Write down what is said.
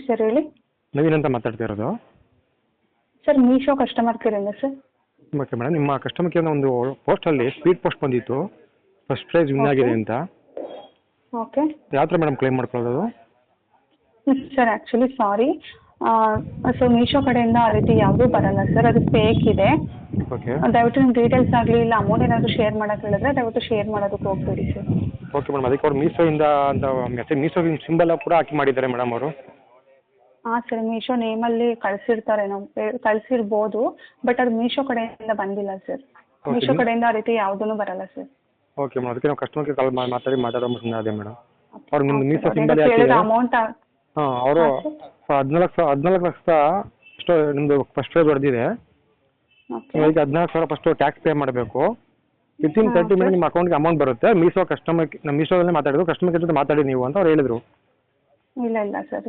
Sir ಹೇಳಿ. ನವೀನ್ ಅಂತ ಮಾತಾಡ್ತಾ ಇರೋದು. ಸರ್ ಮೀಶೋ ಕಸ್ಟಮರ್ ಕೇರಿಂದ ಸರ್. ಓಕೆ ಮೇಡಮ್, ನಿಮ್ಮ ಕಸ್ಟಮರ್ ಕೇರ್ನ ಒಂದು ಪೋಸ್ಟಲ್ಲಿ ಸ್ಪೀಡ್ ಪೋಸ್ಟ್ ಬಂದಿತ್ತು, ಫಸ್ಟ್ ಪ್ರೈಸ್ ವಿನ್ ಆಗಿದೆ ಅಂತ. ಓಕೆ ಯಾವ ಥರ ಮೇಡಮ್ ಕ್ಲೈಮ್ ಮಾಡ್ಕೊಳ್ಳೋದು? Sir actually sorry, so Meesho ಕಡೆಯಿಂದ ಆ ರೀತಿ ಯಾವುದೂ ಬರಲ್ಲ ಸರ್, ಅದು ಫೇಕ್ ಇದೆ. ಓಕೆ ದಯವಿಟ್ಟು ನಿಮ್ಮ ಡೀಟೇಲ್ಸ್ ಆಗಲಿ ಇಲ್ಲ ಅಮೌಂಟ್ ಏನಾದರೂ ಶೇರ್ ಮಾಡೋಕ್ಕೆ ಹೇಳಿದ್ರೆ ದಯವಿಟ್ಟು ಶೇರ್ ಮಾಡೋದಕ್ಕೆ ಹೋಗ್ಬೇಡಿ ಸರ್. ಓಕೆ ಮೇಡಮ್, ಅದಕ್ಕೆ ಅವ್ರು ಮೀಶೋಯಿಂದ ಅಂತ ಮೆಸೇಜ್, ಮೀಶೋ ಸಿಂಬಲ್ ಕೂಡ ಹಾಕಿ ಮಾಡಿದ್ದಾರೆ ಮೇಡಮ್ ಅವರು. ಹಾಂ ಸರ್, ಮೀಶೋ ನೇಮಲ್ಲಿ ಕಳಿಸಿರ್ತಾರೆ, ನಾವು ಕಳಿಸಿರ್ಬೋದು, ಬಟ್ ಅದು ಮೀಶೋ ಕಡೆಯಿಂದ ಬಂದಿಲ್ಲ ಸರ್. ಮೀಶೋ ಕಡೆಯಿಂದ ಆ ರೀತಿ ಯಾವುದೂ ಬರಲ್ಲ ಸರ್. ಓಕೆ ಮೇಡಮ್, ಅದಕ್ಕೆ ನಾವು ಕಸ್ಟಮರ್ಗೆ ಕಾಲ್ ಮಾತಾಡೋ ಮುಂದೆ ಅದೇ ಮೇಡಮ್ ಅವ್ರು ನಿಮ್ದು ಮೀಶೋ ಸಿಂಬಲ್ ಕೇಳಿದ್ರೆ ಅಮೌಂಟ್ ಹಾಂ, ಅವರು 14 ಲಕ್ಷ ಅಷ್ಟು ನಿಮ್ಮದು ಫಸ್ಟ್ ಪ್ರೈಸ್ ಹೊಡೆದಿದೆ. ಓಕೆ ಅದಕ್ಕೆ 14,000 ಫಸ್ಟು ಟ್ಯಾಕ್ಸ್ ಪೇ ಮಾಡಬೇಕು. ವಿತಿನ್ 30 ಮಿನಿಟ್ ನಿಮ್ಮ ಅಕೌಂಟ್ಗೆ ಅಮೌಂಟ್ ಬರುತ್ತೆ. ಮೀಶೋ ಕಸ್ಟಮರ್, ನಮ್ಮ ಮೀಶೋದಲ್ಲೇ ಮಾತಾಡೋದು, ಕಸ್ಟಮರ್ ಜೊತೆ ಮಾತಾಡಿ ನೀವು ಅಂತ ಅವ್ರು ಹೇಳಿದರು. ಇಲ್ಲ ಇಲ್ಲ ಸರ್.